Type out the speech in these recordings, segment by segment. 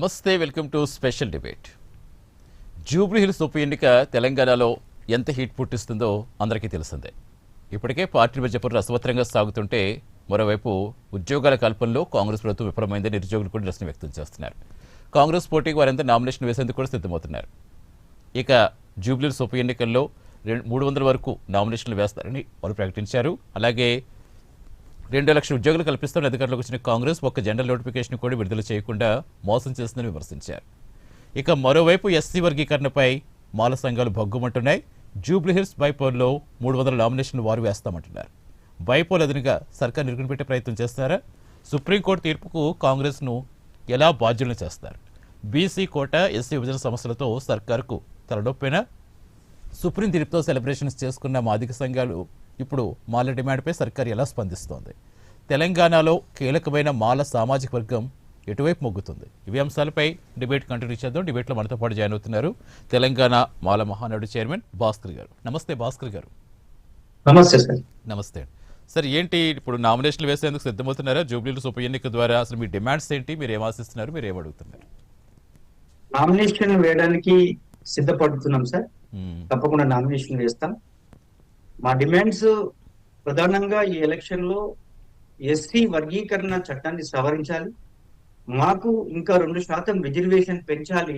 నమస్తే, welcome to special debate. Jubilee hills ఉప ఎన్నిక తెలంగాణలో ఎంత హీట్ పుట్టిస్తుందో అందరికీ తెలిసిందే. ఇప్పటికే పార్టీ మధ్య రసవత్తరంగా సాగుతుంటే మరోవైపు ఉద్యోగాల కల్పనలో కాంగ్రెస్ ప్రభుత్వం విఫలమైందని నిరుద్యోగులు కూడా నిరసన వ్యక్తం చేస్తున్నారు. కాంగ్రెస్ పోటీకి వారంతా నామినేషన్ వేసేందుకు కూడా సిద్ధమవుతున్నారు. ఇక జూబ్లీ హిల్స్ ఉప ఎన్నికల్లో 300 వరకు నామినేషన్లు వేస్తారని వారు ప్రకటించారు. అలాగే 2 లక్షల ఉద్యోగులు కల్పిస్తామని అధికారంలోకి వచ్చిన కాంగ్రెస్ ఒక్క జనరల్ నోటిఫికేషన్ కూడా విడుదల చేయకుండా మోసం చేస్తుందని విమర్శించారు. ఇక మరోవైపు ఎస్సీ వర్గీకరణపై మాల సంఘాలు భగ్గుమంటున్నాయి. జూబ్లీ హిల్స్ బైపోల్లో 300 నామినేషన్లు వారు వేస్తామంటున్నారు. బైపోల్ అదనంగా సర్కార్ నిరుకుని పెట్టే ప్రయత్నం చేస్తారా? సుప్రీంకోర్టు తీర్పుకు కాంగ్రెస్ను ఎలా బాధ్యులను చేస్తారు? బీసీ కోట, ఎస్సీ విభజన సమస్యలతో సర్కార్కు తలనొప్పినా? సుప్రీం తీర్పుతో సెలబ్రేషన్స్ చేసుకున్న మాదిక సంఘాలు ఇప్పుడు మాల డిమాండ్పై సర్కార్ ఎలా స్పందిస్తోంది? తెలంగాణలో కీలకమైన మాల సామాజిక వర్గం ఎటువైపు మొగ్గుతుంది? ఇవి అంశాలపై డిబేట్ కంటిన్యూ చేద్దాం. డిబేట్లో మనతో పాటు జాయిన్ అవుతున్నారు తెలంగాణ మాల మహానాడు చైర్మన్ భాస్కర్ గారు. నమస్తే భాస్కర్ గారు. నమస్తే సార్. నమస్తే సార్. ఏంటి ఇప్పుడు నామినేషన్లు వేసేందుకు సిద్ధమవుతున్నారా? జూబ్లీ హిల్స్ ఉప ఎన్నిక ద్వారా అసలు మీ డిమాండ్స్ ఏంటి? మీరు ఏం ఆశిస్తున్నారు? మీరు ఏమడుగుతున్నారు? నామినేషన్ వేయడానికి సిద్ధపడుతున్నాం సార్. తప్పకుండా నామినేషన్ వేస్తాం. మా డిమాండ్స్ ప్రధానంగా ఈ ఎలక్షన్ లో ఎస్సీ వర్గీకరణ చట్టాన్ని సవరించాలి, మాకు ఇంకా 2% రిజర్వేషన్ పెంచాలి,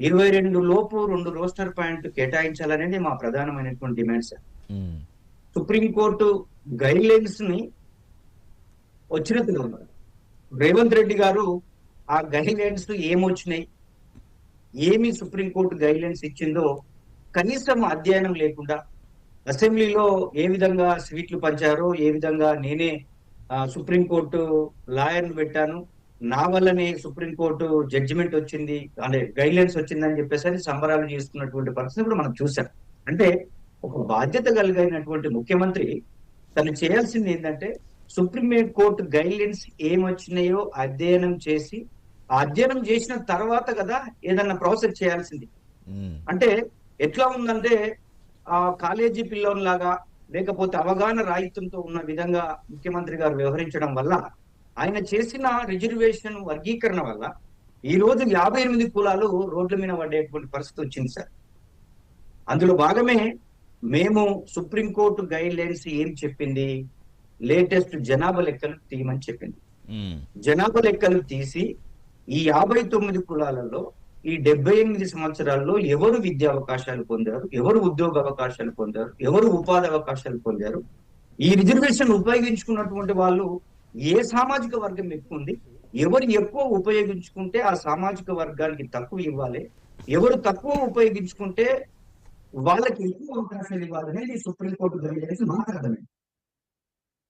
22 లోపు 2 రోస్టర్ పాయింట్లు కేటాయించాలనేది మా ప్రధానమైనటువంటి demand sir. Supreme court guide lines ని వచ్చిన రేవంత్ రెడ్డి గారు ఆ గైడ్ లైన్స్ ఏమొచ్చినాయి, ఏమి సుప్రీంకోర్టు గైడ్ లైన్స్ ఇచ్చిందో కనీసం అధ్యయనం లేకుండా అసెంబ్లీలో ఏ విధంగా స్వీట్లు పంచారో, ఏ విధంగా నేనే సుప్రీంకోర్టు లాయర్ను పెట్టాను, నా వల్లనే సుప్రీంకోర్టు జడ్జిమెంట్ వచ్చింది, అంటే గైడ్ లైన్స్ వచ్చిందని చెప్పేసి సంబరాలు చేసుకున్నటువంటి పరిస్థితి కూడా మనం చూసాం. అంటే ఒక బాధ్యత కలిగినటువంటి ముఖ్యమంత్రి తను చేయాల్సింది ఏంటంటే సుప్రీం కోర్టు గైడ్ లైన్స్ ఏమొచ్చినాయో అధ్యయనం చేసి, ఆ అధ్యయనం చేసిన తర్వాత కదా ఏదన్నా ప్రాసెస్ చేయాల్సింది. అంటే ఎట్లా ఉందంటే ఆ కాలేజీ పిల్లోన్లాగా, లేకపోతే అవగాహన రాహిత్యంతో ఉన్న విధంగా ముఖ్యమంత్రి గారు వ్యవహరించడం వల్ల, ఆయన చేసిన రిజర్వేషన్ వర్గీకరణ వల్ల ఈ రోజు 58 కులాలు రోడ్ల మీద పడేటువంటి పరిస్థితి వచ్చింది సార్. అందులో భాగమే మేము సుప్రీంకోర్టు గైడ్ లైన్స్ ఏం చెప్పింది, లేటెస్ట్ జనాభా లెక్కలు తీయమని చెప్పింది. జనాభా లెక్కలు తీసి ఈ 59 కులాలలో ఈ 78 సంవత్సరాల్లో ఎవరు విద్యా అవకాశాలు పొందారు, ఎవరు ఉద్యోగ అవకాశాలు పొందారు, ఎవరు ఉపాధి అవకాశాలు పొందారు, ఈ రిజర్వేషన్ ఉపయోగించుకున్నటువంటి వాళ్ళు ఏ సామాజిక వర్గం ఎక్కువ ఉంది, ఎవరు ఎక్కువ ఉపయోగించుకుంటే ఆ సామాజిక వర్గానికి తక్కువ ఇవ్వాలి, ఎవరు తక్కువ ఉపయోగించుకుంటే వాళ్ళకి ఎక్కువ అవకాశాలు ఇవ్వాలనేది సుప్రీంకోర్టు గైడ్ లైన్స్ మాట్లాడమే.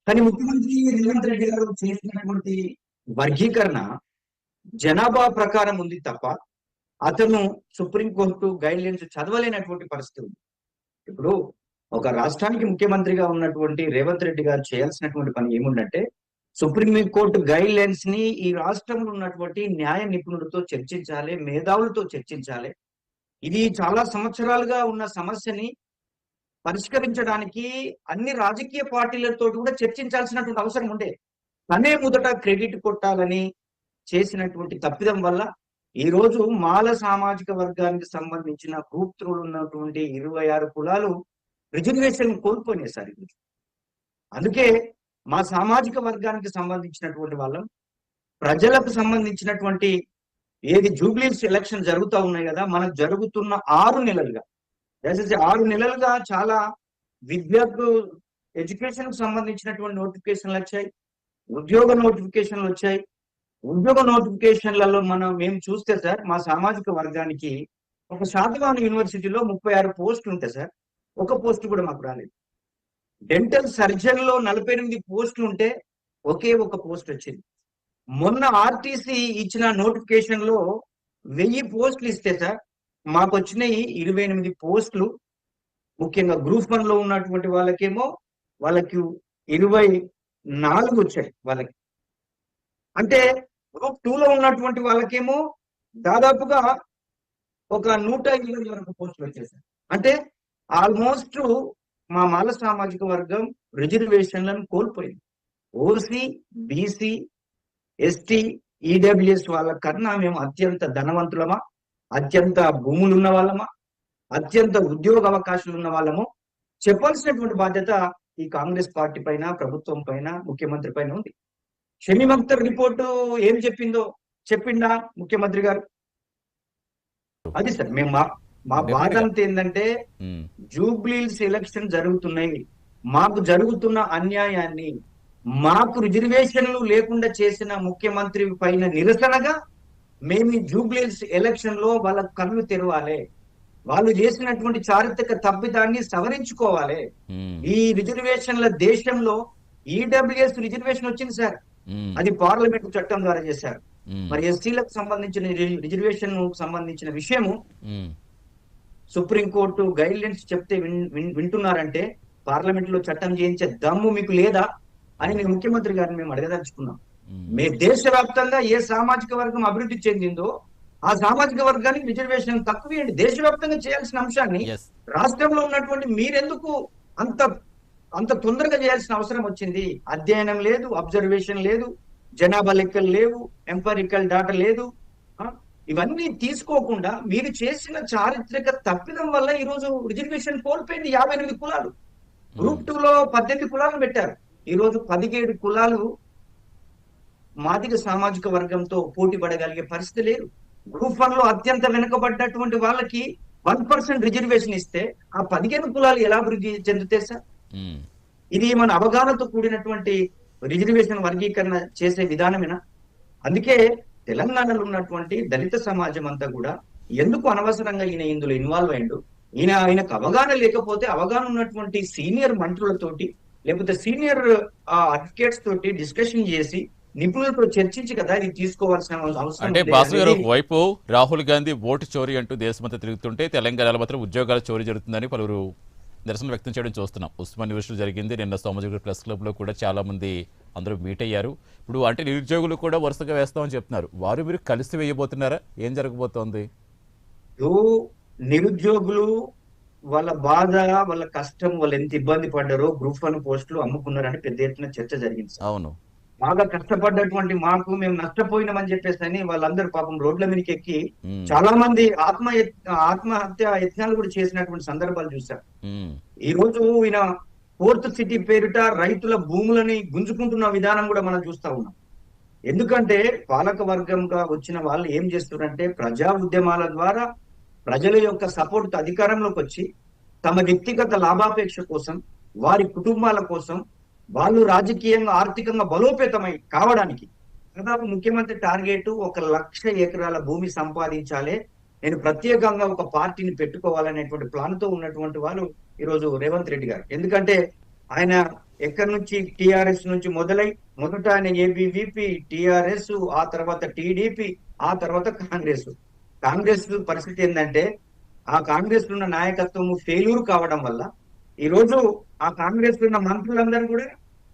కానీ ముఖ్యమంత్రి రేవంత్ రెడ్డి గారు చేసినటువంటి వర్గీకరణ జనాభా ప్రకారం ఉంది తప్ప అతను సుప్రీంకోర్టు గైడ్ లైన్స్ చదవలేనటువంటి పరిస్థితి ఉంది. ఇప్పుడు ఒక రాష్ట్రానికి ముఖ్యమంత్రిగా ఉన్నటువంటి రేవంత్ రెడ్డి గారు చేయాల్సినటువంటి పని ఏముందంటే సుప్రీంకోర్టు గైడ్ లైన్స్ ని ఈ రాష్ట్రంలో ఉన్నటువంటి న్యాయ నిపుణులతో చర్చించాలి, మేధావులతో చర్చించాలి. ఇది చాలా సంవత్సరాలుగా ఉన్న సమస్యని పరిష్కరించడానికి అన్ని రాజకీయ పార్టీలతో కూడా చర్చించాల్సినటువంటి అవసరం ఉండే. తనే మొదట క్రెడిట్ కొట్టాలని చేసినటువంటి తప్పిదం వల్ల ఈ రోజు మాల సామాజిక వర్గానికి సంబంధించిన గ్రూప్ 3 ఉన్నటువంటి 26 కులాలు రిజర్వేషన్ కోల్పోయినాయి సార్. అందుకే మా సామాజిక వర్గానికి సంబంధించినటువంటి వాళ్ళం, ప్రజలకు సంబంధించినటువంటి ఏది జూబ్లీస్ ఎలక్షన్ జరుగుతూ ఉన్నాయి కదా, మనకు జరుగుతున్న 6 నెలలుగా, దయచేసి 6 నెలలుగా చాలా విద్యకు ఎడ్యుకేషన్ కు సంబంధించినటువంటి నోటిఫికేషన్లు వచ్చాయి, ఉద్యోగ నోటిఫికేషన్లు వచ్చాయి. ఉద్యోగ నోటిఫికేషన్లలో మేము చూస్తే సార్, మా సామాజిక వర్గానికి ఒక శాతవాహన యూనివర్సిటీలో 36 పోస్టులు ఉంటాయి సార్, ఒక పోస్ట్ కూడా మాకు రాలేదు. డెంటల్ సర్జన్ లో 48 పోస్టులు ఉంటే ఒకే ఒక పోస్ట్ వచ్చింది. మొన్న ఆర్టీసీ ఇచ్చిన నోటిఫికేషన్ లో 1000 పోస్టులు ఇస్తే సార్ మాకు వచ్చినాయి 28 పోస్టులు. ముఖ్యంగా గ్రూప్ 1 లో ఉన్నటువంటి వాళ్ళకేమో వాళ్ళకి 24 వచ్చాయి వాళ్ళకి. అంటే గ్రూప్ 2 లో ఉన్నటువంటి వాళ్ళకేమో దాదాపుగా ఒక 120 వరకు పోస్టులు వచ్చేసాయి. అంటే ఆల్మోస్ట్ మా మాల సామాజిక వర్గం రిజర్వేషన్లను కోల్పోయింది. ఓసీ, బీసీ, ఎస్టీ, ఈడబ్ల్యూఎస్ వాళ్ళ కన్నా మేము అత్యంత ధనవంతులమా, అత్యంత భూములు ఉన్న వాళ్ళమా, అత్యంత ఉద్యోగ అవకాశాలు ఉన్న వాళ్ళము చెప్పాల్సినటువంటి బాధ్యత ఈ కాంగ్రెస్ పార్టీ పైన, ప్రభుత్వం పైన, ముఖ్యమంత్రి పైన ఉంది. షమీమ్ అఖ్తర్ రిపోర్టు ఏం చెప్పిండా ముఖ్యమంత్రి గారు? అది సార్ మేము మా బాధ అంతా ఏంటంటే జూబ్లీహిల్స్ ఎలక్షన్ జరుగుతున్నాయి, మాకు జరుగుతున్న అన్యాయాన్ని, మాకు రిజర్వేషన్లు లేకుండా చేసిన ముఖ్యమంత్రి పైన నిరసనగా మేము ఈ జూబ్లీహిల్స్ ఎలక్షన్ లో వాళ్ళ కళ్ళు తెరవాలి, వాళ్ళు చేసినటువంటి చారిత్రక తప్పిదాన్ని సవరించుకోవాలి. ఈ రిజర్వేషన్ల దేశంలో ఈడబ్ల్యూఎస్ రిజర్వేషన్ వచ్చింది సార్, అది పార్లమెంట్ చట్టం ద్వారా చేశారు. మరి ఎస్సీలకు సంబంధించిన రిజర్వేషన్ సంబంధించిన విషయము సుప్రీంకోర్టు గైడ్ లైన్స్ చెప్తే వింటున్నారంటే పార్లమెంట్ లో చట్టం చేయించే దమ్ము మీకు లేదా అని నేను ముఖ్యమంత్రి గారిని మేము అడగదలుచుకున్నాం. దేశవ్యాప్తంగా ఏ సామాజిక వర్గం అభివృద్ధి చెందిందో ఆ సామాజిక వర్గానికి రిజర్వేషన్ తక్కువేయండి. దేశవ్యాప్తంగా చేయాల్సిన అంశాన్ని రాష్ట్రంలో ఉన్నటువంటి మీరెందుకు అంత తొందరగా చేయాల్సిన అవసరం వచ్చింది? అధ్యయనం లేదు, అబ్జర్వేషన్ లేదు, జనాభా లెక్కలు లేవు, ఎంపరికల్ డాటా లేదు. ఇవన్నీ తీసుకోకుండా మీరు చేసిన చారిత్రక తప్పిదం వల్ల ఈ రోజు రిజర్వేషన్ కోల్పోయింది. 58 కులాలు, గ్రూప్ 2 లో 18 కులాలు పెట్టారు. ఈ రోజు 17 కులాలు మాదిగ సామాజిక వర్గంతో పోటీ పడగలిగే పరిస్థితి లేదు. గ్రూప్ 1 లో అత్యంత వెనుకబడ్డటువంటి వాళ్ళకి 1% రిజర్వేషన్ ఇస్తే ఆ 15 కులాలు ఎలా అభివృద్ధి చెందుతాయి సార్? ఇది మన అవగాహనతో కూడినటువంటి రిజర్వేషన్ వర్గీకరణ చేసే విధానమేనా? అందుకే తెలంగాణలో ఉన్నటువంటి దళిత సమాజం అంతా కూడా ఎందుకు అనవసరంగా ఇందులో ఇన్వాల్వ్ అయ్యిండు? ఆయనకు అవగాహన లేకపోతే అవగాహన ఉన్నటువంటి సీనియర్ మంత్రులతోటి లేకపోతే సీనియర్ అడ్వకేట్స్ తోటి డిస్కషన్ చేసి నిపుణులతో చర్చించి కదా ఇది తీసుకోవాల్సిన అవసరం. అంటే భాస్కర్ గారు, ఒకవైపు రాహుల్ గాంధీ ఓటు చోరీ అంటూ దేశమంతా తిరుగుతుంటే తెలంగాణలో మాత్రం ఉద్యోగాల చోరీ జరుగుతుందని పలువురు నిరసన వ్యక్తం చేయడం చూస్తున్నాం. ఉస్మాన్ యూనివర్సిటీలో జరిగింది. నిన్న సోమజిగూడ ప్రెస్ క్లబ్ లో కూడా చాలా మంది అందరూ మీట్ అయ్యారు. ఇప్పుడు అంటే నిరుద్యోగులు కూడా వరుసగా వేస్తామని చెప్తున్నారు. వారు మీరు కలిసి వేయబోతున్నారా? ఏం జరగబోతోంది? నిరుద్యోగులు వాళ్ళ బాధ, వాళ్ళ కష్టం, వాళ్ళు ఎంత ఇబ్బంది పడ్డారో, గ్రూప్ 1 పోస్టులు అమ్ముకున్నారని పెద్ద ఎత్తున చర్చ జరిగింది. అవును, బాగా కష్టపడ్డటువంటి మాకు మేము నష్టపోయినామని చెప్పేసి అని వాళ్ళందరూ పాపం రోడ్ల మీదకి ఎక్కి చాలా మంది ఆత్మహత్య యత్నాలు కూడా చేసినటువంటి సందర్భాలు చూశారు. ఈ రోజు ఈయన 4th సిటీ పేరిట రైతుల భూములని గుంజుకుంటున్న విధానం కూడా మనం చూస్తా ఉన్నాం. ఎందుకంటే పాలక వర్గంగా వచ్చిన వాళ్ళు ఏం చేస్తున్నారంటే ప్రజా ఉద్యమాల ద్వారా ప్రజల యొక్క సపోర్ట్ అధికారంలోకి వచ్చి తమ వ్యక్తిగత లాభాపేక్ష కోసం, వారి కుటుంబాల కోసం, వాళ్ళు రాజకీయంగా ఆర్థికంగా బలోపేతమై కావడానికి దాదాపు ముఖ్యమంత్రి టార్గెట్ 1,00,000 ఎకరాల భూమి సంపాదించాలి, నేను ప్రత్యేకంగా ఒక పార్టీని పెట్టుకోవాలనేటువంటి ప్లాన్ తో ఉన్నటువంటి వాళ్ళు ఈరోజు రేవంత్ రెడ్డి గారు. ఎందుకంటే ఆయన ఎక్కడి నుంచి టిఆర్ఎస్ నుంచి మొదట ఆయన ఏబీవీపీ, టిఆర్ఎస్, ఆ తర్వాత టీడీపీ, ఆ తర్వాత కాంగ్రెస్ పరిస్థితి ఏంటంటే ఆ కాంగ్రెస్ ఉన్న నాయకత్వము ఫెయిల్యూర్ కావడం వల్ల ఈ రోజు ఆ కాంగ్రెస్ ఉన్న మంత్రులందరూ కూడా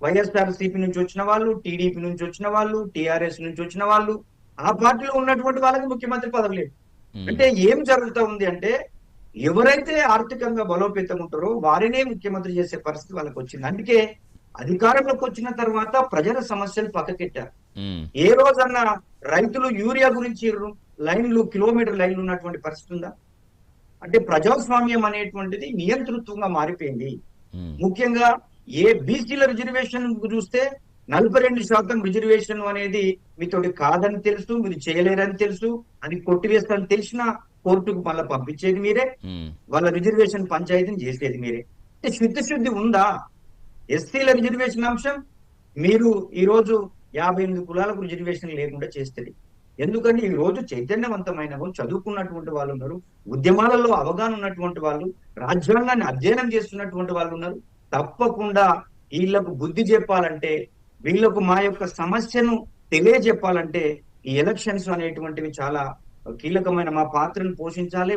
వైఎస్ఆర్సీపీ నుంచి వచ్చిన వాళ్ళు, టీడీపీ నుంచి వచ్చిన వాళ్ళు, టిఆర్ఎస్ నుంచి వచ్చిన వాళ్ళు, ఆ పార్టీలో ఉన్నటువంటి వాళ్ళకి ముఖ్యమంత్రి పదవి లేదు. అంటే ఏం జరుగుతూ ఉంది అంటే ఎవరైతే ఆర్థికంగా బలోపేతం ఉంటారో వారినే ముఖ్యమంత్రి చేసే పరిస్థితి వాళ్ళకి వచ్చింది. అందుకే అధికారంలోకి వచ్చిన తర్వాత ప్రజల సమస్యలు పక్కకెట్టారు. ఏ రోజన్నా రైతులు యూరియా గురించి కిలోమీటర్ లైన్లు ఉన్నటువంటి పరిస్థితి ఉందా? అంటే ప్రజాస్వామ్యం అనేటువంటిది నియంతృత్వంగా మారిపోయింది. ముఖ్యంగా ఏ బీసీల రిజర్వేషన్ చూస్తే 42% రిజర్వేషన్ అనేది మీతోటి కాదని తెలుసు, మీరు చేయలేరని తెలుసు, అది కొట్టివేస్తారని తెలిసిన కోర్టుకు మళ్ళీ పంపించేది మీరే, వాళ్ళ రిజర్వేషన్ పంచాయతీని చేసేది మీరే. అంటే శుద్ధి ఉందా? ఎస్సీల రిజర్వేషన్ అంశం మీరు ఈ రోజు 58 కులాలకు రిజర్వేషన్ లేకుండా చేస్తుంది. ఎందుకంటే ఈ రోజు చైతన్యవంతమైన చదువుకున్నటువంటి వాళ్ళు ఉన్నారు, ఉద్యమాలలో అవగాహన ఉన్నటువంటి వాళ్ళు, రాజ్యాంగాన్ని అధ్యయనం చేస్తున్నటువంటి వాళ్ళు ఉన్నారు. తప్పకుండా వీళ్లకు బుద్ధి చెప్పాలంటే, వీళ్లకు మా యొక్క సమస్యను తెలియజెప్పాలంటే ఈ ఎలక్షన్స్ అనేటువంటివి చాలా కీలకమైన మా పాత్రను పోషించాలి.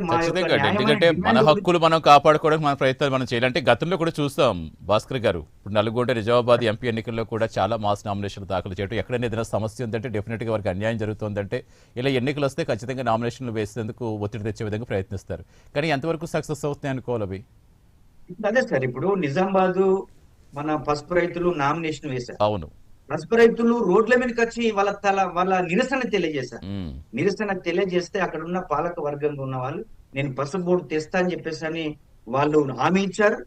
ఎందుకంటే మన హక్కులు మనం కాపాడుకోవడానికి మన ప్రయత్నాలు మనం చేయాలంటే గతంలో కూడా చూస్తాం భాస్కర్ గారు. ఇప్పుడు నల్గొండ, నిజామాబాద్ ఎంపీ ఎన్నికల్లో కూడా చాలా మాస్ నామినేషన్లు దాఖలు చేయడం, ఎక్కడైనా ఏదైనా సమస్య ఉందంటే డెఫినెట్ గా వారికి అన్యాయం జరుగుతుందంటే ఇలా ఎన్నికలు వస్తే ఖచ్చితంగా నామినేషన్లు వేసేందుకు ఒత్తిడి తెచ్చే విధంగా ప్రయత్నిస్తారు. కానీ ఎంతవరకు సక్సెస్ అవుతున్నాయి అనుకోవాలి అవి? అదే సార్, ఇప్పుడు నిజామాబాద్ మన పసుపు రైతులు నామినేషన్ వేశారు. అవును, పసుపు రైతులు రోడ్ల మీదకి వచ్చి వాళ్ళ నిరసన తెలియజేశారు. ఉమ్, నిరసన తెలియజేస్తే అక్కడ ఉన్న పాలక వర్గంలో ఉన్న వాళ్ళు నేను పసుపు బోర్డు తెస్తా అని చెప్పేసి అని వాళ్ళు హామీ ఇచ్చారు.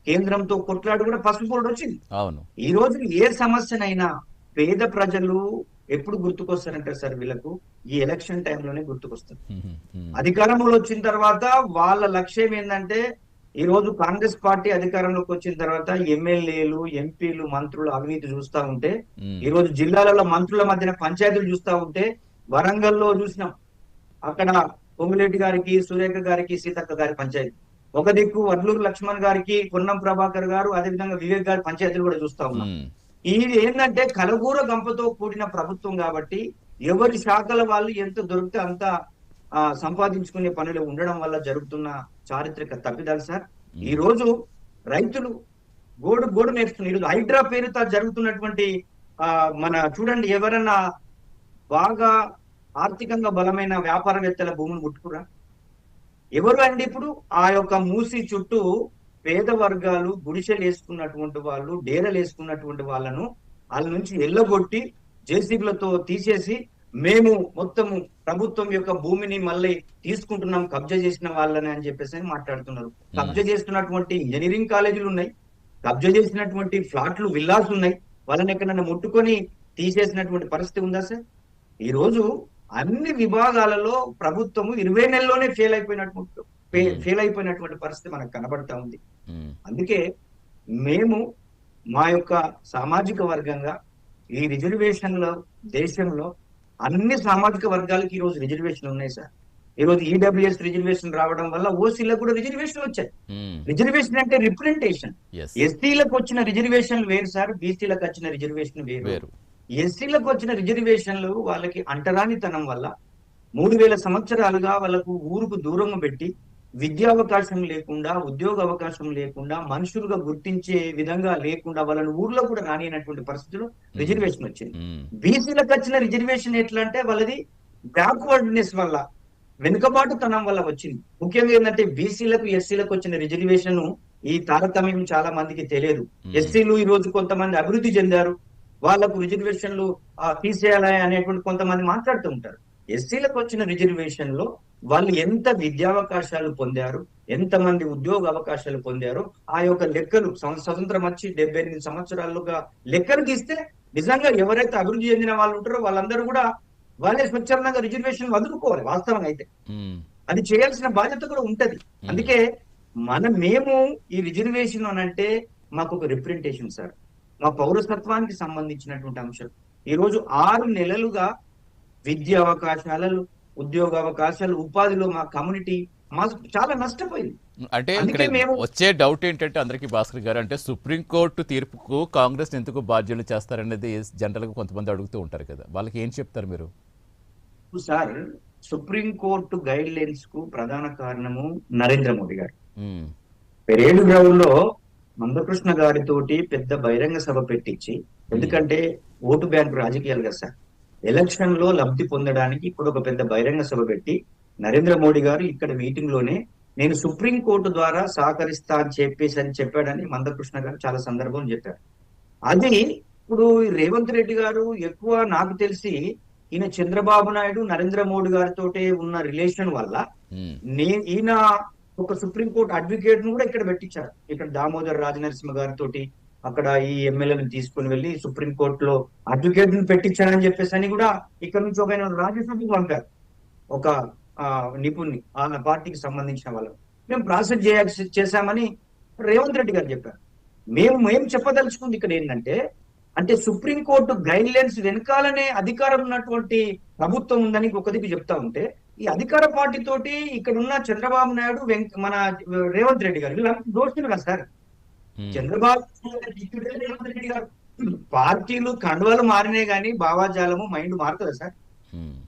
కేంద్రంతో కొట్లాడు కూడా పసుపు బోర్డు వచ్చింది. అవును. ఈ రోజు ఏ సమస్యనైనా పేద ప్రజలు ఎప్పుడు గుర్తుకొస్తారంటే సార్ వీళ్ళకు ఈ ఎలక్షన్ టైంలోనే గుర్తుకొస్తారు. ఉమ్, ఉమ్, అధికారంలో వచ్చిన తర్వాత వాళ్ళ లక్ష్యం ఏంటంటే ఈ రోజు కాంగ్రెస్ పార్టీ అధికారంలోకి వచ్చిన తర్వాత ఎమ్మెల్యేలు, ఎంపీలు, మంత్రులు అవినీతి చూస్తా ఉంటే, ఉమ్, ఈ రోజు జిల్లాలలో మంత్రుల మధ్యన పంచాయతీలు చూస్తా ఉంటే, వరంగల్లో చూసినాం అక్కడ పొంగులేటి గారికి, సురేఖ గారికి, సీతక్క గారి పంచాయతీ, ఒక దిక్కు వడ్లూరు లక్ష్మణ్ గారికి, పొన్నం ప్రభాకర్ గారు, అదేవిధంగా వివేక్ గారి పంచాయతీలు కూడా చూస్తా ఉన్నాం. ఉమ్, ఇది ఏంటంటే కలగూర గంపతో కూడిన ప్రభుత్వం కాబట్టి ఎవరి శాఖల వాళ్ళు ఎంత దొరికితే అంత సంపాదించుకునే పనులు ఉండడం వల్ల జరుగుతున్న చారిత్రక తప్పిదాలు సార్. ఈ రోజు రైతులు గోడు నేర్చుకున్నారు. ఈరోజు హైడ్రా పేరుతో జరుగుతున్నటువంటి మన చూడండి, ఎవరన్నా బాగా ఆర్థికంగా బలమైన వ్యాపారవేత్తల భూములు ముట్టుకురా? ఎవరు అండి? ఇప్పుడు ఆ యొక్క మూసి చుట్టూ పేద వర్గాలు గుడిసెలు వేసుకున్నటువంటి వాళ్ళు, డేరలు వేసుకున్నటువంటి వాళ్ళను వాళ్ళ నుంచి ఎల్లగొట్టి జేసీబీలతో తీసేసి మేము మొత్తము ప్రభుత్వం యొక్క భూమిని మళ్ళీ తీసుకుంటున్నాం కబ్జా చేసిన వాళ్ళని అని చెప్పేసి మాట్లాడుతున్నారు. కబ్జా చేస్తున్నటువంటి ఇంజనీరింగ్ కాలేజీలు ఉన్నాయి, కబ్జా చేసినటువంటి ఫ్లాట్లు, విల్లాస్ ఉన్నాయి. వాళ్ళని ఎక్కడన్నా ముట్టుకొని తీసేసినటువంటి పరిస్థితి ఉందా సార్? ఈ రోజు అన్ని విభాగాలలో ప్రభుత్వము 20 నెలల్లోనే ఫెయిల్ అయిపోయినటువంటి పరిస్థితి మనకు కనబడతా ఉంది. అందుకే మేము మా యొక్క సామాజిక వర్గంగా ఈ రిజర్వేషన్లో దేశంలో అన్ని సామాజిక వర్గాలకి ఈ రోజు రిజర్వేషన్ ఉన్నాయి సార్. ఈ రోజు ఈడబ్ల్యూఎస్ రిజర్వేషన్ రావడం వల్ల ఓసీలకు కూడా రిజర్వేషన్ వచ్చాయి. రిజర్వేషన్ అంటే రిప్రజెంటేషన్. ఎస్టీలకు వచ్చిన రిజర్వేషన్ వేరు సార్, బీసీలకు వచ్చిన రిజర్వేషన్ వేరు. ఎస్సీలకు వచ్చిన రిజర్వేషన్లు వాళ్ళకి అంటరానితనం వల్ల 3000 సంవత్సరాలుగా వాళ్ళకు ఊరుకు దూరంగా పెట్టి విద్యావకాశం లేకుండా, ఉద్యోగ అవకాశం లేకుండా, మనుషులుగా గుర్తించే విధంగా లేకుండా వాళ్ళని ఊర్లో కూడా రానియనటువంటి పరిస్థితుల్లో రిజర్వేషన్ వచ్చింది. బీసీలకు వచ్చిన రిజర్వేషన్ ఎట్లా అంటే వాళ్ళది బ్యాక్వర్డ్నెస్ వల్ల, వెనుకబాటుతనం వల్ల వచ్చింది. ముఖ్యంగా ఏంటంటే బీసీలకు, ఎస్సీలకు వచ్చిన రిజర్వేషన్ ఈ తారతమ్యం చాలా మందికి తెలియదు. ఎస్సీలు ఈ రోజు కొంతమంది అభివృద్ధి చెందారు, వాళ్లకు రిజర్వేషన్లు తీసేయాలి అనేటువంటి కొంతమంది మాట్లాడుతూ ఉంటారు. ఎస్సీలకు వచ్చిన రిజర్వేషన్ లో వాళ్ళు ఎంత విద్యావకాశాలు పొందారు, ఎంతమంది ఉద్యోగ అవకాశాలు పొందారు, ఆ యొక్క లెక్కలు స్వతంత్రం వచ్చి 78 సంవత్సరాలుగా లెక్కలు తీస్తే నిజంగా ఎవరైతే అభివృద్ధి చెందిన వాళ్ళు ఉంటారో వాళ్ళందరూ కూడా వాళ్ళే స్వచ్ఛందంగా రిజర్వేషన్ వదులుకోవాలి. వాస్తవంగా అయితే అది చేయాల్సిన బాధ్యత కూడా ఉంటది. అందుకే మేము ఈ రిజర్వేషన్ అంటే మాకు ఒక రిప్రజెంటేషన్ సార్, మా పౌరసత్వానికి సంబంధించినటువంటి అంశం. ఈ రోజు 6 నెలలుగా విద్యా అవకాశాలు, ఉద్యోగ అవకాశాలు, ఉపాధిలో మా కమ్యూనిటీ చాలా నష్టపోయింది. అంటే వచ్చే డౌట్ ఏంటంటే అందరికీ భాస్కర్ గారు, అంటే సుప్రీంకోర్టు తీర్పుకు కాంగ్రెస్ ఎందుకు బాధ్యులు చేస్తారనేది జనరల్ గా కొంతమంది అడుగుతూ ఉంటారు కదా, వాళ్ళకి ఏం చెప్తారు మీరు? సార్, సుప్రీంకోర్టు గైడ్ లైన్స్ కు ప్రధాన కారణము నరేంద్ర మోడీ గారు. పెరేడ్ గ్రౌండ్ లో మందకృష్ణ గారితోటి పెద్ద బహిరంగ సభ పెట్టించి, ఎందుకంటే ఓటు బ్యాంకు రాజకీయాలు కదా సార్, ఎలక్షన్ లో లబ్ధి పొందడానికి ఇప్పుడు ఒక పెద్ద బహిరంగ సభ పెట్టి నరేంద్ర మోడీ గారు ఇక్కడ మీటింగ్ లోనే నేను సుప్రీంకోర్టు ద్వారా సహకరిస్తా అని చెప్పాడని మందకృష్ణ గారు చాలా సందర్భం చెప్పారు. అది ఇప్పుడు రేవంత్ రెడ్డి గారు ఎక్కువ నాకు తెలిసి ఈయన చంద్రబాబు నాయుడు, నరేంద్ర మోడీ గారితో ఉన్న రిలేషన్ వల్ల ఈయన ఒక సుప్రీంకోర్టు అడ్వకేట్ ను కూడా ఇక్కడ పెట్టించారు. ఇక్కడ దామోదర్ రాజనరసింహ గారితో అక్కడ ఈ ఎమ్మెల్యేలను తీసుకుని వెళ్ళి సుప్రీంకోర్టులో అడ్వకేట్ ను పెట్టించారని చెప్పేసి అని కూడా ఇక్కడ నుంచి ఒక రాజ్యసభకు పంపారు, ఒక నిపుణుని ఆ పార్టీకి సంబంధించిన వాళ్ళు. మేము ప్రాసెస్ చేశామని రేవంత్ రెడ్డి గారు చెప్పారు. మేము చెప్పదలుచుకుంది ఇక్కడ ఏంటంటే, అంటే సుప్రీంకోర్టు గైడ్ లైన్స్ వెనకాలనే అధికారం ఉన్నటువంటి ప్రభుత్వం ఉందని ఒక దిక్కు చెప్తా ఉంటే, ఈ అధికార పార్టీ తోటి ఇక్కడ ఉన్న చంద్రబాబు నాయుడు, మన రేవంత్ రెడ్డి గారు వీళ్ళంతా దోస్తులు కదా సార్. చంద్రబాబు రేవంత్ రెడ్డి గారు పార్టీలు కండువలు మారినే గానీ భావాజాలము మైండ్ మారుతుందా సార్?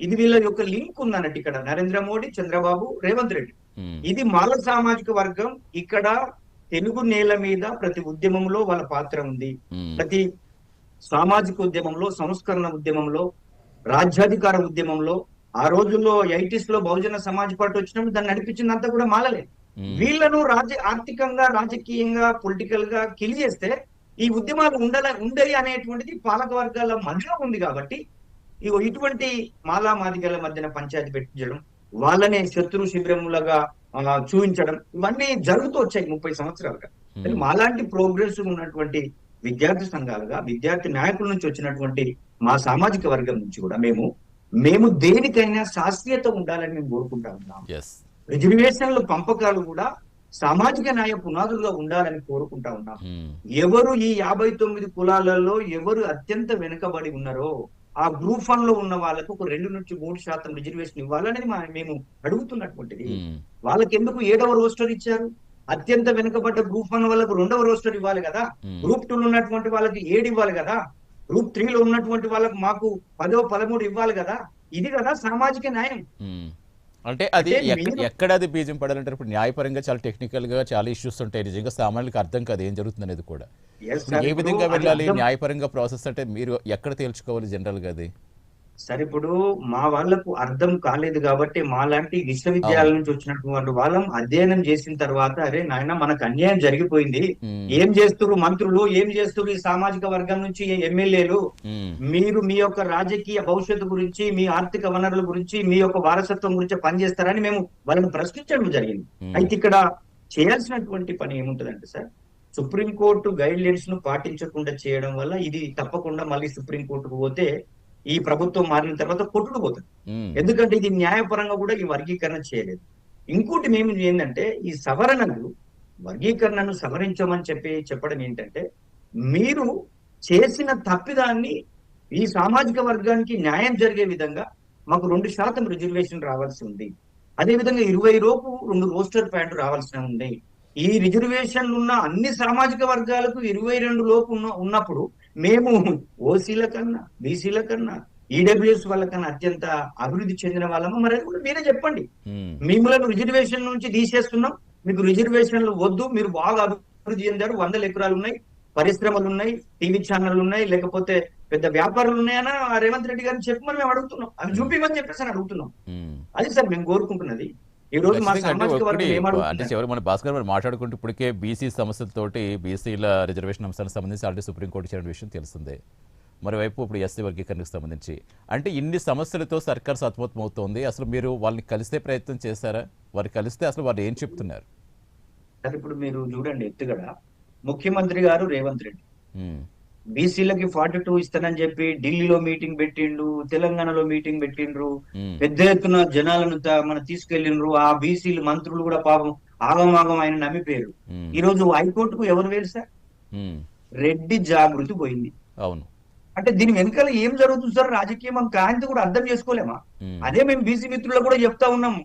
ఇది వీళ్ళ యొక్క లింక్ ఉందన్నట్టు ఇక్కడ నరేంద్ర మోడీ, చంద్రబాబు, రేవంత్ రెడ్డి. ఇది మాల సామాజిక వర్గం. ఇక్కడ తెలుగు నేల మీద ప్రతి ఉద్యమంలో వాళ్ళ పాత్ర ఉంది. ప్రతి సామాజిక ఉద్యమంలో, సంస్కరణ ఉద్యమంలో, రాజ్యాధికార ఉద్యమంలో, ఆ రోజుల్లో 80s లో బహుజన సమాజ్ పార్టీ వచ్చినప్పుడు దాన్ని నడిపించిందంతా కూడా మాలలే. వీళ్ళను ఆర్థికంగా, రాజకీయంగా, పొలిటికల్ గా కిల్ చేస్తే ఈ ఉద్యమాలు ఉండయి అనేటువంటిది పాలక వర్గాల మధ్యలో ఉంది కాబట్టి ఇటువంటి మాలా మాదిగల మధ్యన పంచాయతీ పెట్టించడం, వాళ్ళనే శత్రు శిబిరములుగా చూపించడం, ఇవన్నీ జరుగుతూ వచ్చాయి 30 సంవత్సరాలుగా. మాలాంటి ప్రోగ్రెస్ ఉన్నటువంటి విద్యార్థి సంఘాలుగా, విద్యార్థి నాయకుల నుంచి వచ్చినటువంటి మా సామాజిక వర్గం నుంచి కూడా మేము దేనికైనా శాస్త్రీయత ఉండాలని మేము కోరుకుంటా ఉన్నాం. రిజర్వేషన్ల పంపకాలు కూడా సామాజిక న్యాయ పునాదులుగా ఉండాలని కోరుకుంటా ఉన్నాం. ఎవరు ఈ 59 కులాలలో ఎవరు అత్యంత వెనుకబడి ఉన్నారో ఆ గ్రూప్ 1 లో ఉన్న వాళ్ళకు ఒక 2 నుంచి 3% రిజర్వేషన్ ఇవ్వాలనేది మేము అడుగుతున్నటువంటిది. వాళ్ళకి ఎందుకు 7వ రోస్టర్ ఇచ్చారు? అత్యంత వెనుకబడ్డ గ్రూప్ 1 వాళ్ళకు 2వ రోస్టర్ ఇవ్వాలి కదా, గ్రూప్ 2 లో ఉన్నటువంటి వాళ్ళకి 7 ఇవ్వాలి కదా, గ్రూప్ 3 లో ఉన్నటువంటి వాళ్ళకు మాకు 10, 13 ఇవ్వాలి కదా. ఇది కదా సామాజిక న్యాయం. అంటే అది ఎక్కడ అది బీజం పడాలంటే ఇప్పుడు న్యాయపరంగా చాలా టెక్నికల్ గా చాలా ఇష్యూస్ ఉంటాయి. నిజంగా సామాన్యులకు అర్థం కాదు ఏం జరుగుతుంది అనేది కూడా. ఏ విధంగా వెళ్ళాలి న్యాయపరంగా ప్రాసెస్ అంటే మీరు ఎక్కడ తేల్చుకోవాలి జనరల్ గా అది? సరే, ఇప్పుడు మా వాళ్లకు అర్థం కాలేదు కాబట్టి మా లాంటి విశ్వవిద్యాలయం నుంచి వచ్చినటువంటి వాళ్ళం అధ్యయనం చేసిన తర్వాత, అరే నాయన మనకు అన్యాయం జరిగిపోయింది, ఏం చేస్తున్నారు మంత్రులు, ఏం చేస్తున్నారు ఈ సామాజిక వర్గం నుంచి ఎమ్మెల్యేలు, మీరు మీ యొక్క రాజకీయ భవిష్యత్తు గురించి, మీ ఆర్థిక వనరుల గురించి, మీ యొక్క వారసత్వం గురించి పనిచేస్తారని మేము వాళ్ళని ప్రశ్నించడం జరిగింది. అయితే ఇక్కడ చేయాల్సినటువంటి పని ఏముంటదంటే సార్, సుప్రీంకోర్టు గైడ్ లైన్స్ ను పాటించకుండా చేయడం వల్ల ఇది తప్పకుండా మళ్ళీ సుప్రీంకోర్టుకు పోతే ఈ ప్రభుత్వం మారిన తర్వాత కొట్టుడు పోతుంది. ఎందుకంటే ఇది న్యాయపరంగా కూడా ఈ వర్గీకరణ చేయలేదు. ఇంకోటి మేము ఏంటంటే ఈ సవరణలు, వర్గీకరణను సవరించమని చెప్పడం ఏంటంటే, మీరు చేసిన తప్పిదాన్ని ఈ సామాజిక వర్గానికి న్యాయం జరిగే విధంగా మాకు 2% రిజర్వేషన్ రావాల్సి ఉంది. అదేవిధంగా 20 లోపు 2 రోస్టర్ ప్యాంటు రావాల్సి ఉంది. ఈ రిజర్వేషన్లు ఉన్న అన్ని సామాజిక వర్గాలకు 22 లోపు ఉన్నప్పుడు మేము ఓసీల కన్నా, బీసీల కన్నా, ఈడబ్ల్యూఎస్ వాళ్ళకన్నా అత్యంత అభివృద్ధి చెందిన వాళ్ళము. మరి అది కూడా మీరే చెప్పండి. మిమ్మల్ని రిజర్వేషన్ నుంచి తీసేస్తున్నాం, మీకు రిజర్వేషన్లు వద్దు, మీరు బాగా అభివృద్ధి చెందారు, 100 ఎకరాలు ఉన్నాయి, పరిశ్రమలు ఉన్నాయి, టీవీ ఛానళ్ళు ఉన్నాయి, లేకపోతే పెద్ద వ్యాపారాలు ఉన్నాయని రేవంత్ రెడ్డి గారిని చెప్పమని మేము అడుగుతున్నాం. అవి చూపిమని చెప్పేసి అని అడుగుతున్నాం. అది సార్ మేము కోరుకుంటున్నది. ఈ రోజు మా సామాజిక వర్గం అంటే చివరి మన భాస్కర్ గారు మాట్లాడుకుంటూ ఇప్పటికే బీసీ సమస్యలతోటి బీసీల రిజర్వేషన్ అంశాలకు సంబంధించి ఆల్రెడీ సుప్రీంకోర్టు ఇచ్చిన విషయం తెలిసిందే. మరోవైపు ఇప్పుడు ఎస్సీ వర్గీకరణకు సంబంధించి అంటే ఇన్ని సమస్యలతో సర్కార్ సతమతం అవుతోంది. అసలు మీరు వాళ్ళని కలిసే ప్రయత్నం చేశారా? వారు కలిస్తే అసలు వాళ్ళు ఏం చెప్తున్నారు? ఇప్పుడు మీరు చూడండి, ఎత్తుగడ ముఖ్యమంత్రి గారు రేవంత్ రెడ్డి బీసీలకి 42 ఇస్తానని చెప్పి ఢిల్లీలో మీటింగ్ పెట్టిండు, తెలంగాణలో మీటింగ్ పెట్టిండ్రు, పెద్ద ఎత్తున జనాలను మన తీసుకెళ్లిండ్రు. ఆ బీసీలు మంత్రులు కూడా పాపం ఆగమాగం ఆయన నమ్మిపోయారు. ఈ రోజు హైకోర్టుకు ఎవరు వేరు సార్? రెడ్డి జాగృతి పోయింది. అవును. అంటే దీని వెనకాల ఏం జరుగుతుంది సార్? రాజకీయం కాంతి కూడా అర్థం చేసుకోలేమా? అదే మేము బీసీ మిత్రులు కూడా చెప్తా ఉన్నాం.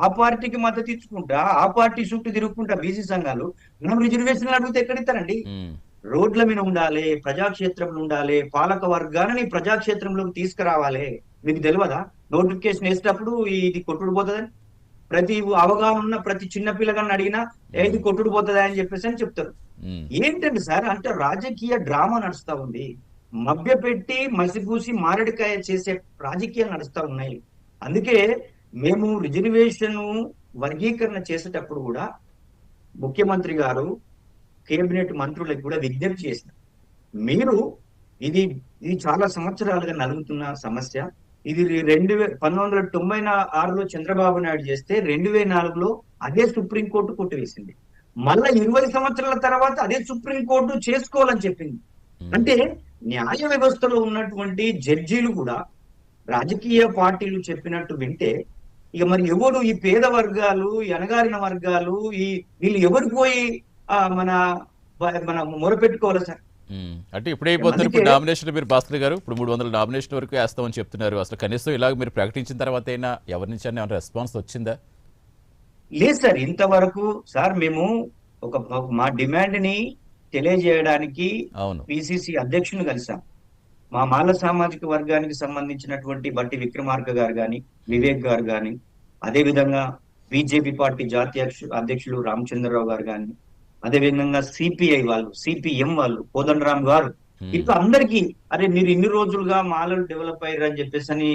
ఆ పార్టీకి మద్దతు ఇచ్చుకుంటా, ఆ పార్టీ చుట్టూ తిరుగుకుంటా బీసీ సంఘాలు మనం రిజర్వేషన్ అడిగితే ఎక్కడిస్తారండి? రోడ్ల మీద ఉండాలి, ప్రజాక్షేత్రంలో ఉండాలి, పాలక వర్గాన్ని ప్రజాక్షేత్రంలోకి తీసుకురావాలి. మీకు తెలియదా నోటిఫికేషన్ వేసేటప్పుడు ఇది కొట్టుడు పోతుందని? ప్రతి అవగాహన ఉన్న ప్రతి చిన్న పిల్లగాన్ని అడిగినా ఏది కొట్టుడు పోతుందా అని చెప్పేసి అని చెప్తారు. ఏంటండి సార్, అంటే రాజకీయ డ్రామా నడుస్తా ఉంది. మభ్యపెట్టి మసిపూసి మారడికాయ చేసే రాజకీయాలు నడుస్తా ఉన్నాయి. అందుకే మేము రిజర్వేషన్ వర్గీకరణ చేసేటప్పుడు కూడా ముఖ్యమంత్రి గారు కేబినెట్ మంత్రులకు కూడా విజ్ఞప్తి చేసిన, మీరు ఇది చాలా సంవత్సరాలుగా నలుగుతున్న సమస్య. ఇది 1996లో చంద్రబాబు నాయుడు చేస్తే 2004లో అదే సుప్రీంకోర్టు కొట్టివేసింది. మళ్ళా 20 సంవత్సరాల తర్వాత అదే సుప్రీంకోర్టు చేసుకోవాలని చెప్పింది. అంటే న్యాయ వ్యవస్థలో ఉన్నటువంటి జడ్జీలు కూడా రాజకీయ పార్టీలు చెప్పినట్టు వింటే ఇక మరి ఎవరు ఈ పేద వర్గాలు, ఎనగారిన వర్గాలు, వీళ్ళు ఎవరు పోయి మన మొరపెట్టుకోవాలి సార్? అంటే ఇప్పుడైపోతున్నారు ఇప్పుడు నామినేషన్ మీరు భాస్కర్ గారు ఇప్పుడు 300 నామినేషన్ వరకు వేస్తామని చెప్తున్నారు. అసలు కనీసం ఇలాగ మీరు ప్రకటించిన తర్వాత అయినా ఎవరి నుంచి అయినా రెస్పాన్స్ వచ్చిందా? లేదు సార్, ఇంతవరకు సార్ మేము మా డిమాండ్ ని తెలియజేయడానికి పిసిసి అధ్యక్షుని కలిసాం. మా మాల సామాజిక వర్గానికి సంబంధించినటువంటి బట్టి విక్రమార్క గారు గాని, వివేక్ గారు గాని, అదే విధంగా బీజేపీ పార్టీ జాతీయ అధ్యక్షులు రామచంద్రరావు గారు గాని, అదే విధంగా సిపిఐ వాళ్ళు, సిపిఎం వాళ్ళు, కోదండరామ్ గారు, ఇట్లా అందరికీ అరే మీరు ఇన్ని రోజులుగా మాలలు డెవలప్ అయ్యారు అని చెప్పేసి అని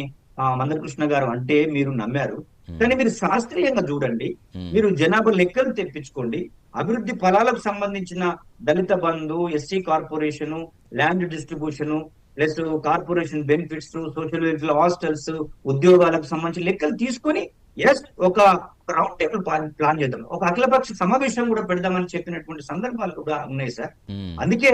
మందకృష్ణ గారు అంటే మీరు నమ్మారు. ఉమ్, కానీ మీరు శాస్త్రీయంగా చూడండి. ఉమ్, మీరు జనాభా లెక్కలు తెప్పించుకోండి. అభివృద్ధి ఫలాలకు సంబంధించిన Dalit Bandhu, SC corporation, land distribution, plus corporation benefits, social welfare hostels, ఉద్యోగాలకు సంబంధించిన లెక్కలు తీసుకొని ఎస్ ఒక రౌండ్ టేబుల్ ప్లాన్ చేద్దాం, ఒక అఖిలపక్ష సమావేశం కూడా పెడదామని చెప్పినటువంటి సందర్భాలు కూడా ఉన్నాయి సార్. ఉమ్, అందుకే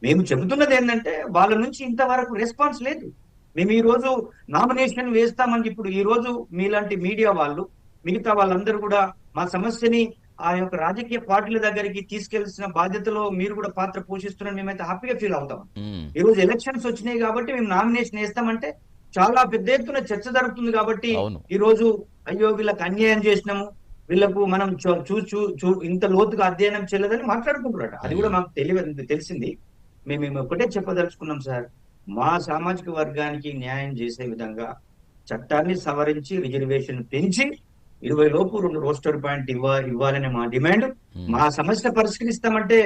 మేము చెబుతున్నది ఏంటంటే వాళ్ళ నుంచి ఇంతవరకు రెస్పాన్స్ లేదు. మేము ఈ రోజు నామినేషన్ వేస్తామని ఇప్పుడు ఈ రోజు మీలాంటి మీడియా వాళ్ళు, మిగతా వాళ్ళందరూ కూడా మా సమస్యని ఆ యొక్క రాజకీయ పార్టీల దగ్గరికి తీసుకెళ్లాల్సిన బాధ్యతలో మీరు కూడా పాత్ర పోషిస్తున్నారని మేమైతే హ్యాపీగా ఫీల్ అవుతాం. ఉమ్, ఈ రోజు ఎలక్షన్స్ వచ్చినాయి కాబట్టి మేము నామినేషన్ వేస్తామంటే చాలా పెద్ద ఎత్తున చర్చ జరుగుతుంది కాబట్టి అవును. ఈ రోజు అయ్యో వీళ్ళకి అన్యాయం చేసినాము, వీళ్ళకు మనం ఇంత లోతుగా అధ్యయనం చేయలేదని మాట్లాడుకుంటున్నారట. అది కూడా మాకు తెలిసింది. మేము ఒకటే చెప్పదలుచుకున్నాం సార్, మా సామాజిక వర్గానికి న్యాయం చేసే విధంగా చట్టాన్ని సవరించి రిజర్వేషన్ పెంచి 20 లోపు 2 రోస్టర్ పాయింట్ ఇవ్వాలనే మా డిమాండ్. మా సమస్య పరిష్కరిస్తామంటే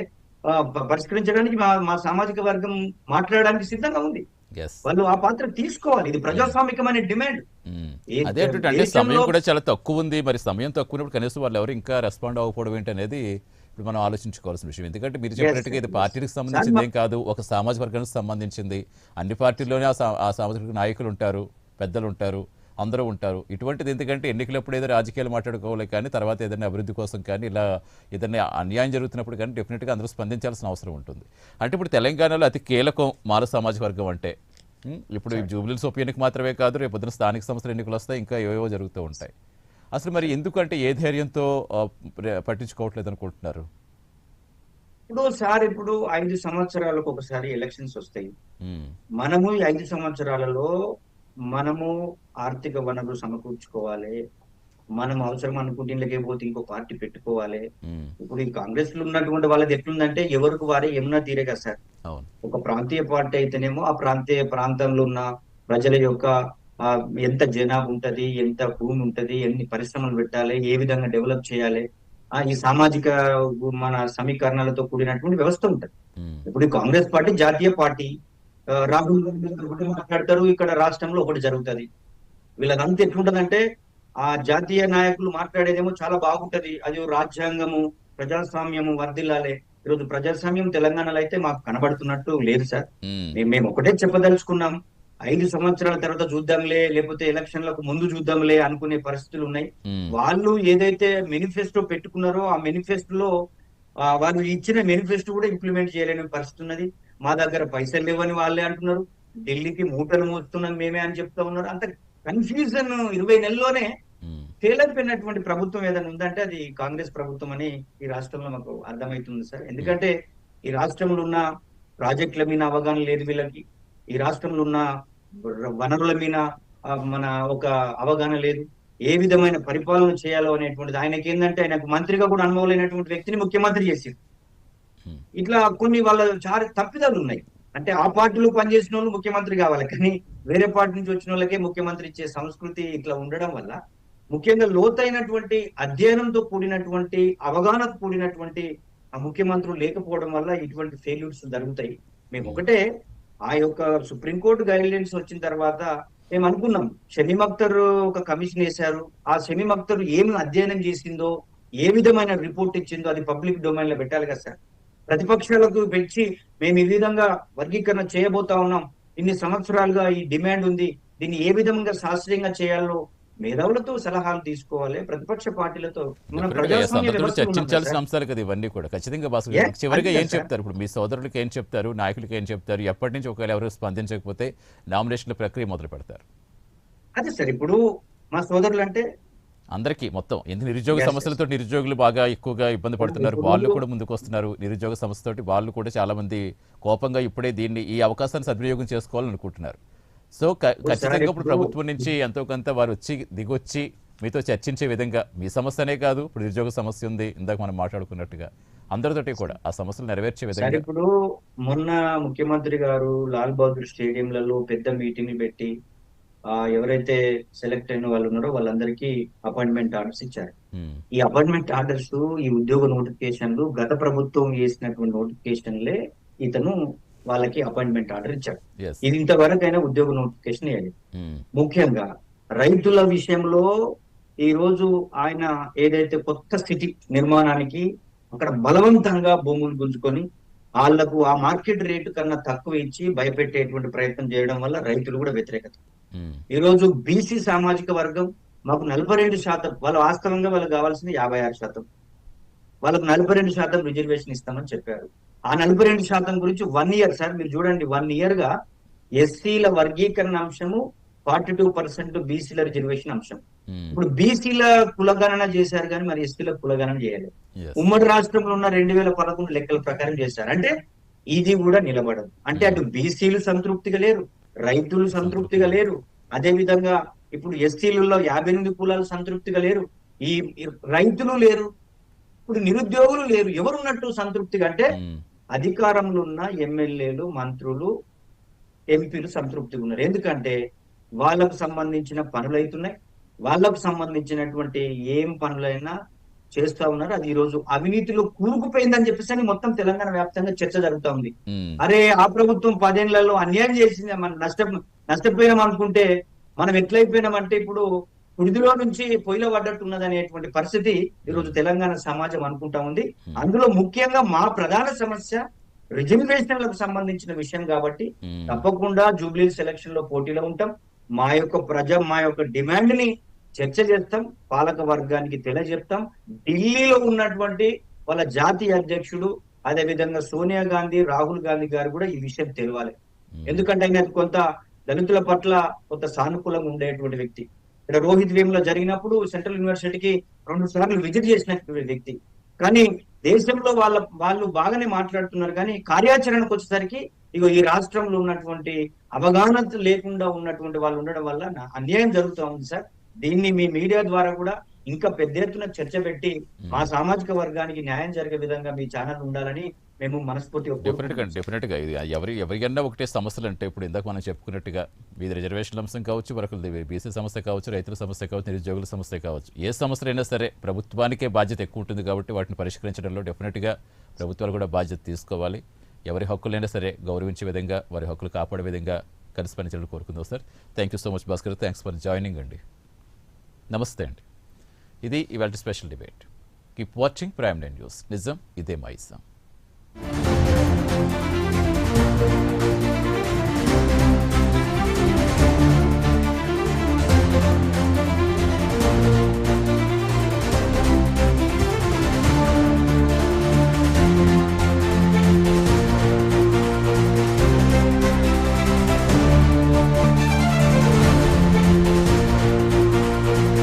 పరిష్కరించడానికి మా సామాజిక వర్గం మాట్లాడడానికి సిద్ధంగా ఉంది. yes. వాళ్ళు ఆ పాత్ర తీసుకోవాలి. ఇది ప్రజాస్వామికమైన డిమాండ్. అదే అంటే సమయం కూడా చాలా తక్కువ ఉంది. మరి సమయం తక్కువ ఉన్నప్పుడు కనీసం వాళ్ళు ఎవరు ఇంకా రెస్పాండ్ అవ్వకపోవడం ఏంటి అనేది ఇప్పుడు మనం ఆలోచించుకోవాల్సిన విషయం. ఎందుకంటే మీరు చెప్పినట్టుగా ఇది పార్టీకి సంబంధించింది ఏం కాదు, ఒక సామాజిక వర్గానికి సంబంధించింది. అన్ని పార్టీల్లోనే ఆ సామాజిక నాయకులు ఉంటారు, పెద్దలు ఉంటారు, అందరూ ఉంటారు. ఇటువంటిది ఎందుకంటే ఎన్నికలప్పుడు ఏదో రాజకీయాలు మాట్లాడుకోవాలి కానీ తర్వాత ఏదైనా అభివృద్ధి కోసం కానీ ఇలా ఏదైనా అన్యాయం జరుగుతున్నప్పుడు కానీ డెఫినెట్గా అందరూ స్పందించాల్సిన అవసరం ఉంటుంది. అంటే ఇప్పుడు తెలంగాణలో అతి కీలకం మాల సామాజిక వర్గం అంటే ఇప్పుడు జూబ్లీహిల్స్ ఉప ఎన్నిక మాత్రమే కాదు, రేపు పొద్దున స్థానిక సంస్థల ఎన్నికలు వస్తాయి, ఇంకా ఏవేవో జరుగుతూ ఉంటాయి. అసలు మరి ఎందుకంటే ఏ ధైర్యంతో పట్టించుకోవట్లేదు అనుకుంటున్నారు? ఇప్పుడు 5 సంవత్సరాలకు ఒకసారి ఎలక్షన్స్ వస్తాయి. మనము ఈ 5 సంవత్సరాలలో మనము ఆర్థిక వనరులు సమకూర్చుకోవాలి. మనం అవసరం అనుకుంటే లేకపోతే ఇంకో పార్టీ పెట్టుకోవాలి. ఇప్పుడు ఈ కాంగ్రెస్ లో ఉన్నటువంటి వాళ్ళది ఎట్లుందంటే ఎవరికి వారే ఏమన్నా తీరే కదా సార్. ఒక ప్రాంతీయ పార్టీ అయితేనేమో ఆ ప్రాంతంలో ఉన్న ప్రజల యొక్క ఎంత జనాభా ఉంటది, ఎంత భూమి ఉంటది, ఎన్ని పరిశ్రమలు పెట్టాలి, ఏ విధంగా డెవలప్ చేయాలి, ఈ సామాజిక మన సమీకరణలతో కూడినటువంటి వ్యవస్థ ఉంటది. ఇప్పుడు ఈ కాంగ్రెస్ పార్టీ జాతీయ పార్టీ, రాహుల్ గాంధీ ఒకటి మాట్లాడతారు, ఇక్కడ రాష్ట్రంలో ఒకటి జరుగుతుంది. వీళ్ళదంతా ఎట్లుంటదంటే ఆ జాతీయ నాయకులు మాట్లాడేదేమో చాలా బాగుంటది, అది రాజ్యాంగము ప్రజాస్వామ్యము వర్ధిల్లాలి. ఈరోజు ప్రజాస్వామ్యం తెలంగాణలో అయితే మాకు కనబడుతున్నట్టు లేదు సార్. మేము ఒకటే చెప్పదలుచుకున్నాం, 5 సంవత్సరాల తర్వాత చూద్దాంలే, లేకపోతే ఎలక్షన్లకు ముందు చూద్దాంలే అనుకునే పరిస్థితులు ఉన్నాయి. వాళ్ళు ఏదైతే మేనిఫెస్టో పెట్టుకున్నారో ఆ మేనిఫెస్టోలో వాళ్ళు ఇచ్చిన మేనిఫెస్టో కూడా ఇంప్లిమెంట్ చేయలేని పరిస్థితి ఉన్నది. మా దగ్గర పైసలు లేవని వాళ్ళే అంటున్నారు, ఢిల్లీకి మూటలు మోస్తున్నాం మేమే అని చెప్తా ఉన్నారు. అంత కన్ఫ్యూజన్ 20 నెలల్లోనే తేలైపోయినటువంటి ప్రభుత్వం ఏదైనా ఉందంటే అది కాంగ్రెస్ ప్రభుత్వం అని ఈ రాష్ట్రంలో మాకు అర్థమవుతుంది సార్. ఎందుకంటే ఈ రాష్ట్రంలో ఉన్న ప్రాజెక్టుల మీద అవగాహన లేదు వీళ్ళకి, ఈ రాష్ట్రంలో ఉన్న వనరుల మీద మన ఒక అవగాహన లేదు, ఏ విధమైన పరిపాలన చేయాలో అనేటువంటిది. ఆయనకి ఏంటంటే ఆయనకు మంత్రిగా కూడా అనుభవం లేనటువంటి వ్యక్తిని ముఖ్యమంత్రి చేసి ఇట్లా కొన్ని వాళ్ళ చాలా తప్పిదాలు ఉన్నాయి. అంటే ఆ పార్టీలో పనిచేసిన వాళ్ళు ముఖ్యమంత్రి కావాలి, కానీ వేరే పార్టీ నుంచి వచ్చిన వాళ్ళకే ముఖ్యమంత్రి ఇచ్చే సంస్కృతి ఇట్లా ఉండడం వల్ల, ముఖ్యంగా లోతైనటువంటి అధ్యయనంతో కూడినటువంటి అవగాహనతో కూడినటువంటి ఆ ముఖ్యమంత్రులు లేకపోవడం వల్ల ఇటువంటి ఫెయిల్యూర్స్ జరుగుతాయి. మేము ఒకటే ఆ యొక్క సుప్రీంకోర్టు గైడ్ లైన్స్ వచ్చిన తర్వాత మేము అనుకున్నాం, షమీమ్ అఖ్తర్ ఒక కమిషన్ వేశారు, ఆ షమీమ్ అఖ్తర్ ఏమి అధ్యయనం చేసిందో, ఏ విధమైన రిపోర్ట్ ఇచ్చిందో అది పబ్లిక్ డొమైన్ లో పెట్టాలి కదా సార్. ప్రతిపక్షాలకు పెంచి మేము ఈ విధంగా వర్గీకరణ చేయబోతా ఉన్నాం, ఇన్ని సంవత్సరాలుగా ఈ డిమాండ్ ఉంది, దీన్ని ఏ విధంగా శాస్త్రీయంగా చేయాలో మేధావులతో సలహాలు తీసుకోవాలి, ప్రతిపక్ష పార్టీలతో చర్చించాల్సిన అంశాలు కదా ఇవన్నీ కూడా. ఖచ్చితంగా భాస్కర్ గారు చివరిగా ఏం చెప్తారు? ఇప్పుడు మీ సోదరులకు ఏం చెప్తారు, నాయకులకు ఏం చెప్తారు? ఎప్పటి నుంచి ఒకవేళ ఎవరు స్పందించకపోతే నామినేషన్ల ప్రక్రియ మొదలు పెడతారు? అదే సార్, ఇప్పుడు మా సోదరులు అంటే అందరికీ మొత్తం ఎందుకు నిరుద్యోగ సమస్యలతో నిరుద్యోగులు బాగా ఎక్కువగా ఇబ్బంది పడుతున్నారు, వాళ్ళు కూడా ముందుకు వస్తున్నారు. నిరుద్యోగ సమస్యతోటి వాళ్ళు కూడా చాలా మంది కోపంగా ఇప్పుడే ఈ అవకాశాన్ని సద్వినియోగం చేసుకోవాలని అనుకుంటున్నారు. సో ఖచ్చితంగా ఇప్పుడు ప్రభుత్వం నుంచి ఎంతో కొంత వారు దిగొచ్చి మీతో చర్చించే విధంగా, మీ సమస్యనే కాదు ఇప్పుడు నిరుద్యోగ సమస్య ఉంది, ఇందాక మనం మాట్లాడుకున్నట్టుగా అందరితోటి కూడా ఆ సమస్యలు నెరవేర్చే విధంగా. ఇప్పుడు మొన్న ముఖ్యమంత్రి గారు లాల్ బహదూర్ స్టేడియంలలో పెద్ద మీటింగ్ పెట్టి ఎవరైతే సెలెక్ట్ అయిన వాళ్ళు ఉన్నారో వాళ్ళందరికీ అపాయింట్మెంట్ ఆర్డర్స్ ఇచ్చారు. ఈ అపాయింట్మెంట్ ఆర్డర్స్, ఈ ఉద్యోగ నోటిఫికేషన్లు గత ప్రభుత్వం చేసినటువంటి నోటిఫికేషన్లే ఇతను వాళ్ళకి అపాయింట్మెంట్ ఆర్డర్ ఇచ్చాడు. ఎస్. ఇది ఇంతవరకైనా ఉద్యోగ నోటిఫికేషన్ ఇవ్వాలి. ముఖ్యంగా రైతుల విషయంలో ఈ రోజు ఆయన ఏదైతే కొత్త స్థితి నిర్మాణానికి అక్కడ బలవంతంగా భూములు గుంజుకొని వాళ్లకు ఆ మార్కెట్ రేటు కన్నా తక్కువ ఇచ్చి భయపెట్టేటువంటి ప్రయత్నం చేయడం వల్ల రైతులు కూడా వ్యతిరేకత. ఈ రోజు బీసీ సామాజిక వర్గం మాకు 42%, వాళ్ళు వాస్తవంగా వాళ్ళకి కావాల్సింది 56%, వాళ్ళకు 42% రిజర్వేషన్ ఇస్తామని చెప్పారు. ఆ 42% గురించి 1 ఇయర్ సార్ మీరు చూడండి, 1 ఇయర్ గా ఎస్సీల వర్గీకరణ అంశము, 42% బీసీల రిజర్వేషన్ అంశం. ఇప్పుడు బీసీల కులగణన చేశారు కానీ మరి ఎస్సీల కులగణన చేయలేదు. ఉమ్మడి రాష్ట్రంలో ఉన్న 2011 లెక్కల ప్రకారం చేశారు. అంటే ఇది కూడా నిలబడదు. అంటే అటు బీసీలు సంతృప్తిగా లేరు, రైతులు సంతృప్తిగా లేరు, అదే విధంగా ఇప్పుడు ఎస్సీలలో 58 కులాలు సంతృప్తిగా లేరు, ఈ రైతులు లేరు, ఇప్పుడు నిరుద్యోగులు లేరు. ఎవరున్నట్టు సంతృప్తిగా అంటే అధికారంలో ఉన్న ఎమ్మెల్యేలు, మంత్రులు, ఎంపీలు సంతృప్తిగా ఉన్నారు. ఎందుకంటే వాళ్ళకు సంబంధించిన పనులు అవుతున్నాయి, వాళ్ళకు సంబంధించినటువంటి ఏం పనులైనా చేస్తా ఉన్నారు. అది ఈ రోజు అవినీతిలో కూరుకుపోయిందని చెప్పేసి మొత్తం తెలంగాణ వ్యాప్తంగా చర్చ జరుగుతా ఉంది. అరే ఆ ప్రభుత్వం 10 ఏళ్లలో అన్యాయం చేసింది, మనం నష్టపోయినాం అనుకుంటే మనం ఎట్లయిపోయినామంటే ఇప్పుడు కుడిదిలో నుంచి పొయ్యిలో పడ్డట్టున్నది అనేటువంటి పరిస్థితి ఈ రోజు తెలంగాణ సమాజం అనుకుంటా ఉంది. అందులో ముఖ్యంగా మా ప్రధాన సమస్య రిజర్వేషన్లకు సంబంధించిన విషయం కాబట్టి తప్పకుండా జూబ్లీ సెలక్షన్ లో పోటీలో ఉంటాం. మా యొక్క డిమాండ్ ని చర్చ చేస్తాం, పాలక వర్గానికి తెలియజెప్తాం. ఢిల్లీలో ఉన్నటువంటి వాళ్ళ జాతీయ అధ్యక్షుడు, అదే విధంగా సోనియా గాంధీ, రాహుల్ గాంధీ గారు కూడా ఈ విషయం తెలియాలి. ఎందుకంటే ఆయన కొంత దళితుల పట్ల కొంత సానుకూలంగా ఉండేటువంటి వ్యక్తి. ఇక్కడ రోహిత్ వేములో జరిగినప్పుడు సెంట్రల్ యూనివర్సిటీకి 2 సార్లు విజిట్ చేసినటువంటి వ్యక్తి. కానీ దేశంలో వాళ్ళు బాగానే మాట్లాడుతున్నారు, కానీ కార్యాచరణకు వచ్చేసరికి ఇగో ఈ రాష్ట్రంలో ఉన్నటువంటి అవగాహన లేకుండా ఉన్నటువంటి వాళ్ళు ఉండడం వల్ల అన్యాయం జరుగుతూ ఉంది సార్. దీన్ని మీ మీడియా ద్వారా కూడా ఇంకా పెద్ద ఎత్తున చర్చ పెట్టి మా సామాజిక వర్గానికి న్యాయం జరిగే విధంగా మీ ఛానల్ ఉండాలని మేము మనస్ఫూర్తిగా డెఫినెట్గా ఇది ఎవరికన్నా ఒకటే సమస్యలు అంటే ఇప్పుడు ఇందాక మనం చెప్పుకున్నట్టుగా వీధి రిజర్వేషన్ అంశం కావచ్చు, వరకులది బీసీ సమస్య కావచ్చు, రైతుల సమస్య కావచ్చు, నిరుద్యోగుల సమస్య కావచ్చు, ఏ సమస్యలైనా సరే ప్రభుత్వానికే బాధ్యత ఎక్కువ ఉంటుంది కాబట్టి వాటిని పరిష్కరించడంలో డెఫినెట్గా ప్రభుత్వాలు కూడా బాధ్యత తీసుకోవాలి. ఎవరి హక్కులైనా సరే గౌరవించే విధంగా, వారి హక్కులు కాపాడే విధంగా కలిసి పనిచేయాలని కోరుకుందాం sir. Thank you so much Bhaskar, thanks for joining అండి. నమస్తే అండి. ఇది ఇవాళ special debate. Keep watching prime 9 news. నిజం ఇదే మా ఇష్టం.